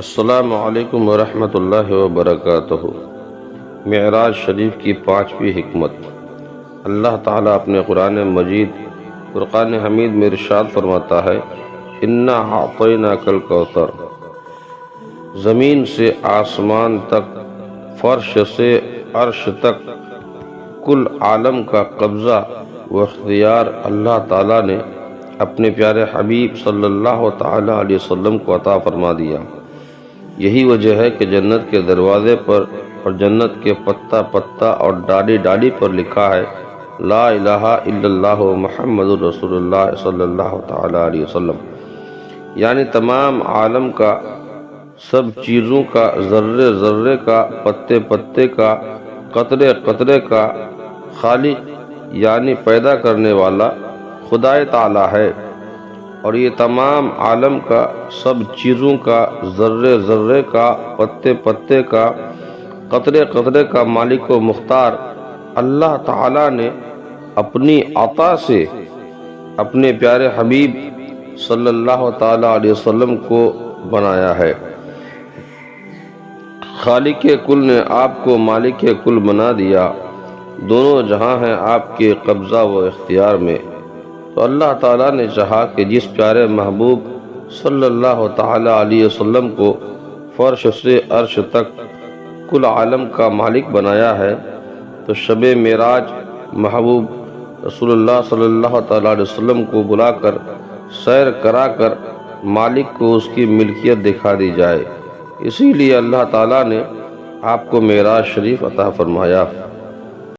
السلام علیکم ورحمۃ اللہ وبرکاتہ۔ معراج شریف کی 5ویں حکمت۔ اللہ تعالیٰ اپنے قرآن مجید فرقان حمید میں ارشاد فرماتا ہے، اِنَّا أَعْطَيْنَاكَ الْكَوْثَرَ۔ زمین سے آسمان تک، فرش سے عرش تک، کل عالم کا قبضہ و اختیار اللہ تعالیٰ نے اپنے پیارے حبیب صلی اللہ تعالیٰ علیہ وسلم کو عطا فرما دیا۔ یہی وجہ ہے کہ جنت کے دروازے پر اور جنت کے پتہ پتہ اور ڈالی ڈالی پر لکھا ہے، لا الہ الا اللہ محمد رسول اللہ صلی اللہ تعالیٰ علیہ وسلم۔ یعنی تمام عالم کا، سب چیزوں کا، ذرے ذرے کا، پتے پتے کا، قطرے قطرے کا خالق یعنی پیدا کرنے والا خدائے تعالیٰ ہے، اور یہ تمام عالم کا، سب چیزوں کا، ذرے ذرے کا، پتے پتے کا، قطرے قطرے کا مالک و مختار اللہ تعالیٰ نے اپنی عطا سے اپنے پیارے حبیب صلی اللہ تعالیٰ علیہ وسلم کو بنایا ہے۔ خالق کل نے آپ کو مالک کل بنا دیا، دونوں جہاں ہیں آپ کے قبضہ و اختیار میں۔ تو اللہ تعالیٰ نے چاہا کہ جس پیارے محبوب صلی اللہ تعالیٰ علیہ وسلم کو فرش سے عرش تک کل عالم کا مالک بنایا ہے، تو شب معراج محبوب رسول اللہ صلی اللہ تعالیٰ علیہ وسلم کو بلا کر سیر کرا کر مالک کو اس کی ملکیت دکھا دی جائے۔ اسی لیے اللہ تعالیٰ نے آپ کو معراج شریف عطا فرمایا۔